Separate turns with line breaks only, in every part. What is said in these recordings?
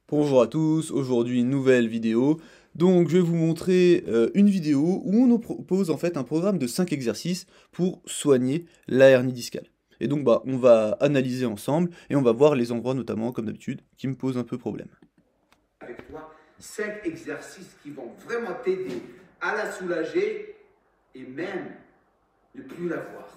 Bonjour à tous, aujourd'hui une nouvelle vidéo. Donc je vais vous montrer une vidéo où on nous propose en fait un programme de 5 exercices pour soigner la hernie discale. Et donc on va analyser ensemble et on va voir les endroits notamment comme d'habitude qui me posent un peu problème.
Avec toi 5 exercices qui vont vraiment t'aider à la soulager et même ne plus la voir.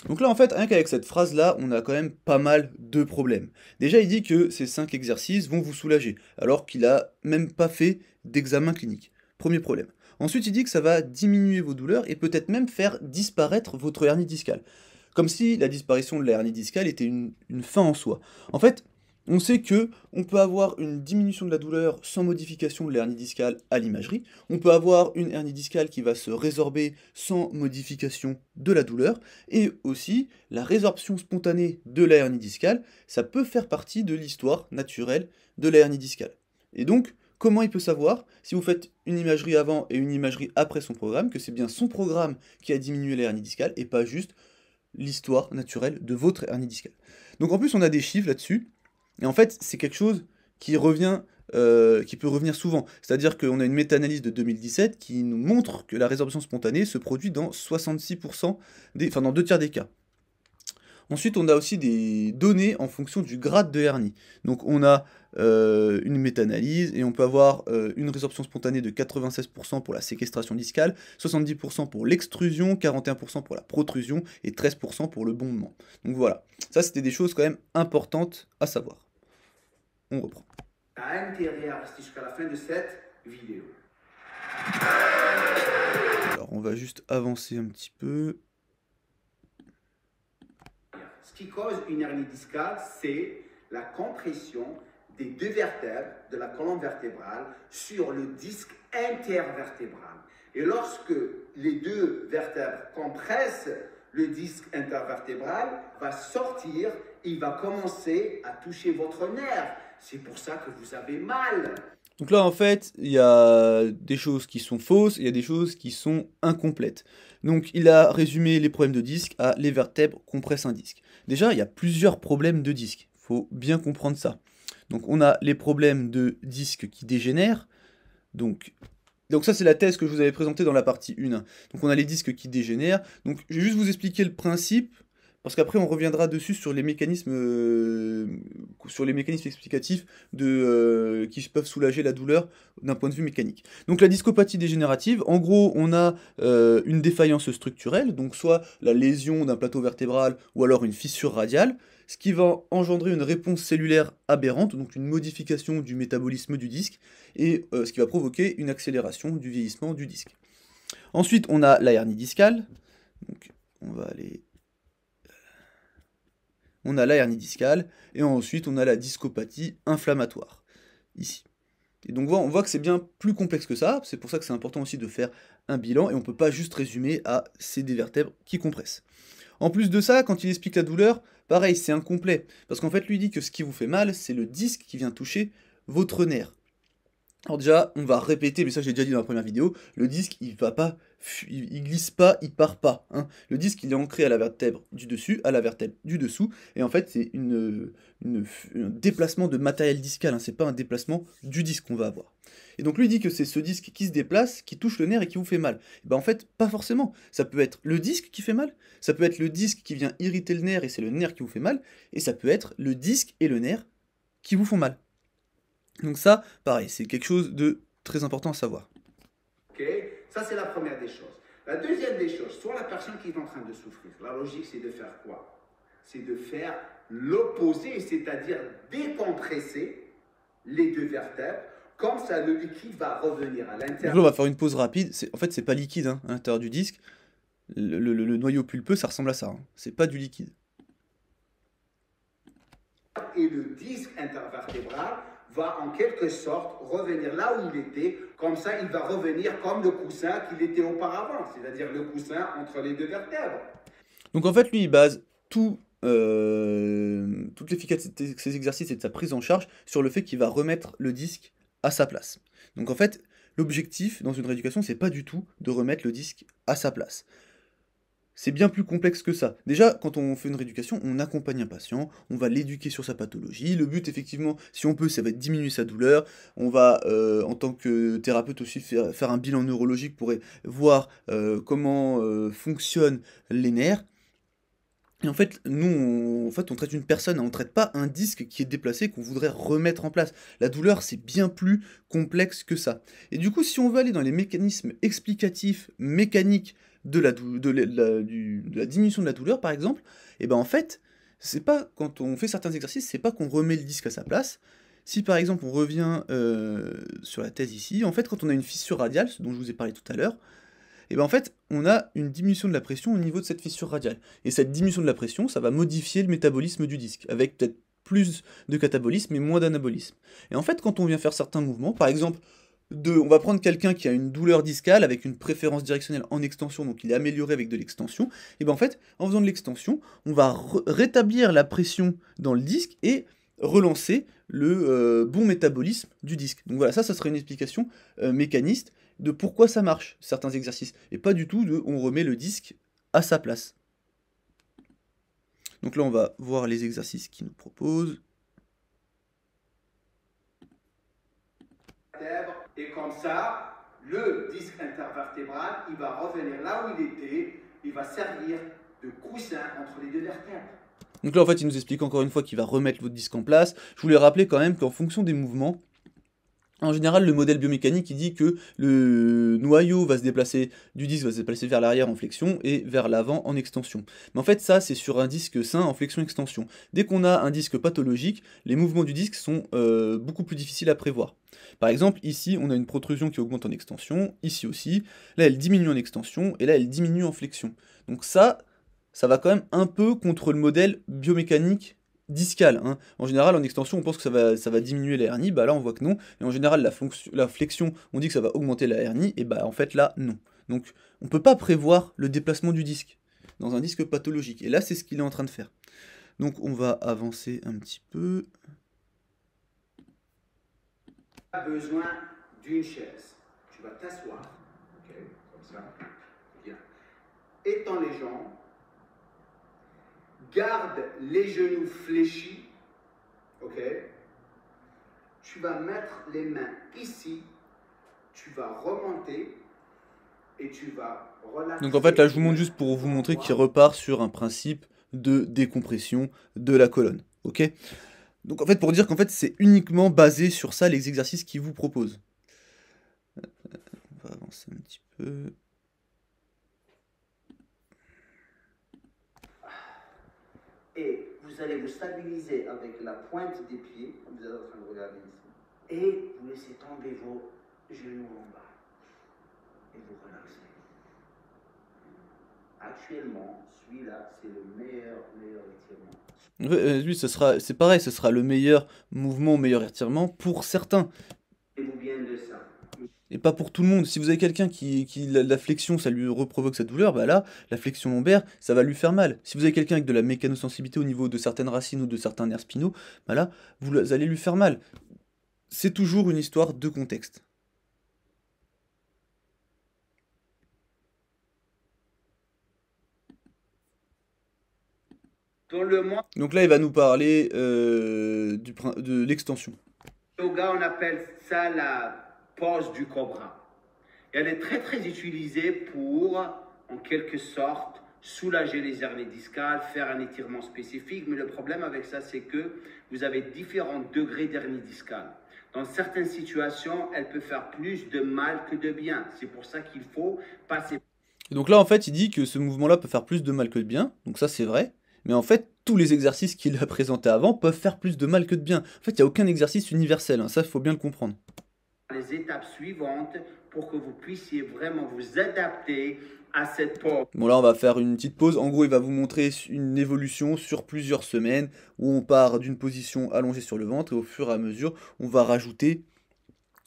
Donc là en fait rien qu'avec cette phrase là on a quand même pas mal de problèmes. Déjà il dit que ces 5 exercices vont vous soulager alors qu'il a même pas fait d'examen clinique. Premier problème. Ensuite il dit que ça va diminuer vos douleurs et peut-être même faire disparaître votre hernie discale. Comme si la disparition de la hernie discale était une fin en soi. En fait, on sait que on peut avoir une diminution de la douleur sans modification de l'hernie discale à l'imagerie. On peut avoir une hernie discale qui va se résorber sans modification de la douleur. Et aussi, la résorption spontanée de la hernie discale, ça peut faire partie de l'histoire naturelle de la hernie discale. Et donc, comment il peut savoir, si vous faites une imagerie avant et une imagerie après son programme, que c'est bien son programme qui a diminué la hernie discale et pas juste l'histoire naturelle de votre hernie discale. Donc en plus, on a des chiffres là-dessus, et en fait, c'est quelque chose qui revient, qui peut revenir souvent. C'est-à-dire qu'on a une méta-analyse de 2017 qui nous montre que la résorption spontanée se produit dans 66% enfin dans 2 tiers des cas. Ensuite, on a aussi des données en fonction du grade de hernie. Donc on a une méta-analyse et on peut avoir une résorption spontanée de 96% pour la séquestration discale, 70% pour l'extrusion, 41% pour la protrusion et 13% pour le bombement. Donc voilà, ça c'était des choses quand même importantes à savoir. On reprend.
Tu as intérêt à rester jusqu'à la fin de cette vidéo.
Alors on va juste avancer un petit peu.
Ce qui cause une hernie discale, c'est la compression des deux vertèbres de la colonne vertébrale sur le disque intervertébral. Et lorsque les deux vertèbres compressent, le disque intervertébral va sortir, il va commencer à toucher votre nerf. C'est pour ça que vous avez mal.
Donc là, en fait, il y a des choses qui sont fausses, et il y a des choses qui sont incomplètes. Donc il a résumé les problèmes de disque à les vertèbres compressent un disque. Déjà, il y a plusieurs problèmes de disque. Il faut bien comprendre ça. Donc on a les problèmes de disque qui dégénèrent. Donc ça, c'est la thèse que je vous avais présentée dans la partie 1. Donc on a les disques qui dégénèrent. Donc je vais juste vous expliquer le principe, parce qu'après on reviendra dessus sur les mécanismes explicatifs qui peuvent soulager la douleur d'un point de vue mécanique. Donc la discopathie dégénérative, en gros, on a une défaillance structurelle, donc soit la lésion d'un plateau vertébral ou alors une fissure radiale, ce qui va engendrer une réponse cellulaire aberrante, donc une modification du métabolisme du disque, et ce qui va provoquer une accélération du vieillissement du disque. Ensuite, on a la hernie discale. Donc, on a la hernie discale, et ensuite on a la discopathie inflammatoire, ici. Et donc on voit que c'est bien plus complexe que ça, c'est pour ça que c'est important aussi de faire un bilan, et on ne peut pas juste résumer à c'est des vertèbres qui compressent. En plus de ça, quand il explique la douleur, pareil, c'est incomplet, parce qu'en fait lui dit que ce qui vous fait mal, c'est le disque qui vient toucher votre nerf. Alors déjà, on va répéter, mais ça j'ai déjà dit dans la première vidéo, le disque il va pas, il glisse pas, il part pas. Hein. Le disque il est ancré à la vertèbre du dessus, à la vertèbre du dessous, et en fait c'est un déplacement de matériel discal, hein, c'est pas un déplacement du disque qu'on va avoir. Et donc lui dit que c'est ce disque qui se déplace, qui touche le nerf et qui vous fait mal. Et ben en fait, pas forcément. Ça peut être le disque qui fait mal, ça peut être le disque qui vient irriter le nerf et c'est le nerf qui vous fait mal, et ça peut être le disque et le nerf qui vous font mal. Donc ça, pareil, c'est quelque chose de très important à savoir.
Ok, ça c'est la première des choses. La deuxième des choses, soit la personne qui est en train de souffrir, la logique c'est de faire quoi? C'est de faire l'opposé, c'est-à-dire décompresser les deux vertèbres, comme ça le liquide va revenir à
Donc
l'intérieur.
là, on va faire une pause rapide. En fait, c'est pas liquide hein, à l'intérieur du disque. Le noyau pulpeux, ça ressemble à ça. Hein. C'est pas du liquide.
Et le disque intervertébral va en quelque sorte revenir là où il était, comme ça il va revenir comme le coussin qu'il était auparavant, c'est-à-dire le coussin entre les deux vertèbres.
Donc en fait, lui, il base toute l'efficacité de ses exercices et de sa prise en charge sur le fait qu'il va remettre le disque à sa place. Donc en fait, l'objectif dans une rééducation, c'est pas du tout de remettre le disque à sa place. c'est bien plus complexe que ça. Déjà, quand on fait une rééducation, on accompagne un patient, on va l'éduquer sur sa pathologie. Le but, effectivement, si on peut, ça va être diminuer sa douleur. On va, en tant que thérapeute aussi, faire un bilan neurologique pour voir comment fonctionnent les nerfs. Et en fait, nous, on traite une personne, hein, on traite pas un disque qui est déplacé qu'on voudrait remettre en place. La douleur, c'est bien plus complexe que ça. Et du coup, si on veut aller dans les mécanismes explicatifs, mécaniques de la diminution de la douleur, par exemple, et ben en fait, c'est pas quand on fait certains exercices, c'est pas qu'on remet le disque à sa place. Si par exemple on revient sur la thèse ici, en fait, quand on a une fissure radiale, ce dont je vous ai parlé tout à l'heure, et ben en fait, on a une diminution de la pression au niveau de cette fissure radiale. Et cette diminution de la pression, ça va modifier le métabolisme du disque, avec peut-être plus de catabolisme et moins d'anabolisme. Et en fait, quand on vient faire certains mouvements, par exemple, on va prendre quelqu'un qui a une douleur discale avec une préférence directionnelle en extension, donc il est amélioré avec de l'extension, et ben en fait, en faisant de l'extension, on va rétablir la pression dans le disque et relancer le bon métabolisme du disque. Donc voilà, ça serait une explication mécaniste de pourquoi ça marche, certains exercices, et pas du tout de on remet le disque à sa place. Donc là, on va voir les exercices qu'il nous propose.
Et comme ça, le disque intervertébral, il va revenir là où il était, il va servir de coussin entre les deux vertèbres.
Donc là, en fait, il nous explique encore une fois qu'il va remettre votre disque en place. Je voulais rappeler quand même qu'en fonction des mouvements, en général, le modèle biomécanique, il dit que le noyau va se déplacer, du disque va se déplacer vers l'arrière en flexion et vers l'avant en extension. Mais en fait, ça, c'est sur un disque sain en flexion-extension. Dès qu'on a un disque pathologique, les mouvements du disque sont beaucoup plus difficiles à prévoir. Par exemple, ici, on a une protrusion qui augmente en extension, ici aussi. Là, elle diminue en extension, et là, elle diminue en flexion. Donc ça va quand même un peu contre le modèle biomécanique discale, hein. En général, en extension, on pense que ça va diminuer la hernie, bah là, on voit que non. Et en général, la flexion, on dit que ça va augmenter la hernie, et bah en fait, là, non. Donc, on ne peut pas prévoir le déplacement du disque dans un disque pathologique. Et là, c'est ce qu'il est en train de faire. Donc, on va avancer un petit peu.
Tu as besoin d'une chaise. Tu vas t'asseoir, ok, comme ça. Bien. Étends les jambes. Garde les genoux fléchis, ok? Tu vas mettre les mains ici, tu vas remonter et tu vas relaxer.
Donc en fait là je vous montre juste pour vous montrer qu'il repart sur un principe de décompression de la colonne, ok? Donc en fait pour dire qu'en fait c'est uniquement basé sur ça les exercices qu'il vous propose. On va avancer un petit peu.
Et vous allez vous stabiliser avec la pointe des pieds, comme vous êtes en train de regarder ici. Et vous laissez tomber vos genoux en bas. Et vous relaxez. Actuellement, celui-là, c'est le meilleur étirement.
Lui c'est pareil, ce sera le meilleur mouvement, meilleur étirement pour certains.
Et vous bien de ça.
Et pas pour tout le monde. Si vous avez quelqu'un qui la flexion, ça lui reprovoque sa douleur, bah là, la flexion lombaire, ça va lui faire mal. Si vous avez quelqu'un avec de la mécanosensibilité au niveau de certaines racines ou de certains nerfs spinaux, bah là, vous allez lui faire mal. C'est toujours une histoire de contexte.
Dans le monde
Donc là, il va nous parler de l'extension.
yoga, on appelle ça la pose du cobra. Et elle est très très utilisée pour, en quelque sorte, soulager les hernies discales, faire un étirement spécifique. Mais le problème avec ça, c'est que vous avez différents degrés d'hernie discale. Dans certaines situations, elle peut faire plus de mal que de bien. C'est pour ça qu'il faut passer.
Et donc là, en fait, il dit que ce mouvement-là peut faire plus de mal que de bien. Donc ça, c'est vrai. Mais en fait, tous les exercices qu'il a présentés avant peuvent faire plus de mal que de bien. En fait, il n'y a aucun exercice universel, hein. Ça, il faut bien le comprendre.
Les étapes suivantes pour que vous puissiez vraiment vous adapter à cette pose.
Bon là on va faire une petite pause, en gros il va vous montrer une évolution sur plusieurs semaines où on part d'une position allongée sur le ventre et au fur et à mesure on va rajouter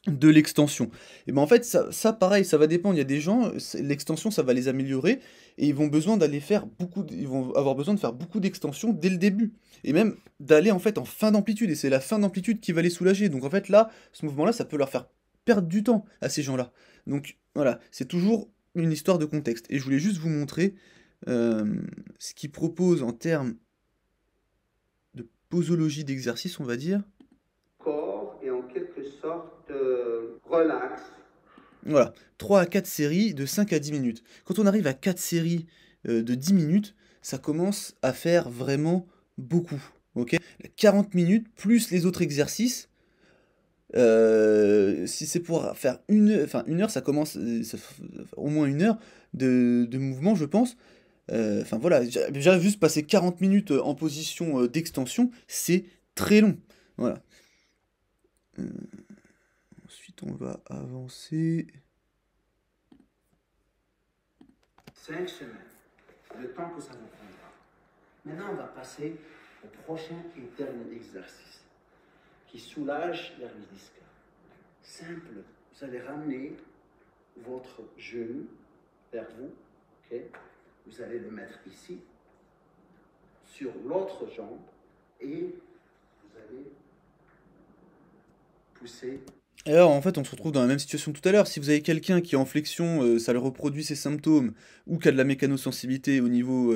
de l'extension. Et ben en fait ça pareil, ça va dépendre, il y a des gens, l'extension ça va les améliorer et ils vont ils vont avoir besoin de faire beaucoup d'extension dès le début. Et même d'aller en fait en fin d'amplitude, et c'est la fin d'amplitude qui va les soulager. Donc en fait là, ce mouvement-là, ça peut leur faire perdre du temps à ces gens-là. Donc voilà, c'est toujours une histoire de contexte. Et je voulais juste vous montrer ce qu'il propose en termes de posologie d'exercice, on va dire.
Corps et en quelque sorte relax.
Voilà, 3 à 4 séries de 5 à 10 minutes. Quand on arrive à 4 séries de 10 minutes, ça commence à faire vraiment beaucoup. Ok, 40 minutes plus les autres exercices. Si c'est pour faire une heure, ça commence, au moins une heure de mouvement, je pense. Enfin voilà, déjà juste passer 40 minutes en position d'extension, c'est très long. Voilà. Ensuite, on va avancer.
5 semaines, le temps que ça vous prendra. Maintenant, on va passer au prochain et dernier exercice qui soulage l'hernie discale. Simple, vous allez ramener votre genou vers vous, ok? Vous allez le mettre ici, sur l'autre jambe, et vous allez pousser.
Et alors, en fait, on se retrouve dans la même situation que tout à l'heure. Si vous avez quelqu'un qui est en flexion, ça le reproduit ses symptômes, ou qui a de la mécanosensibilité au niveau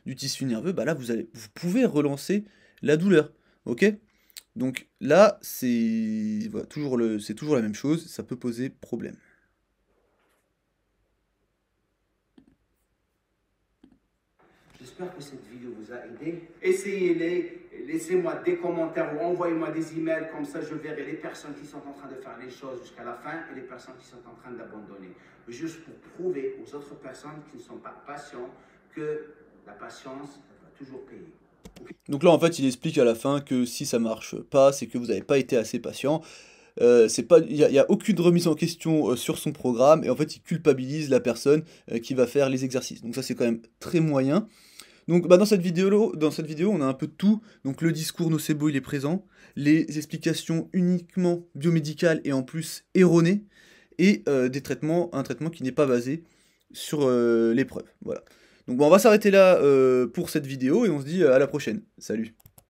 du tissu nerveux, bah là, vous pouvez relancer la douleur, ok? Donc là, c'est voilà, c'est toujours la même chose, ça peut poser problème.
J'espère que cette vidéo vous a aidé. Essayez-les, laissez-moi des commentaires ou envoyez-moi des emails, comme ça je verrai les personnes qui sont en train de faire les choses jusqu'à la fin et les personnes qui sont en train d'abandonner. Juste pour prouver aux autres personnes qui ne sont pas patients que la patience va toujours payer.
Donc là, en fait, il explique à la fin que si ça marche pas, c'est que vous n'avez pas été assez patient. Il y a aucune remise en question sur son programme, et en fait, il culpabilise la personne qui va faire les exercices. Donc ça, c'est quand même très moyen. Donc bah, dans cette vidéo, on a un peu de tout. Donc le discours nocebo, il est présent, les explications uniquement biomédicales et en plus erronées, et un traitement qui n'est pas basé sur l'épreuve. Voilà. Donc bon, on va s'arrêter là pour cette vidéo, et on se dit à la prochaine. Salut.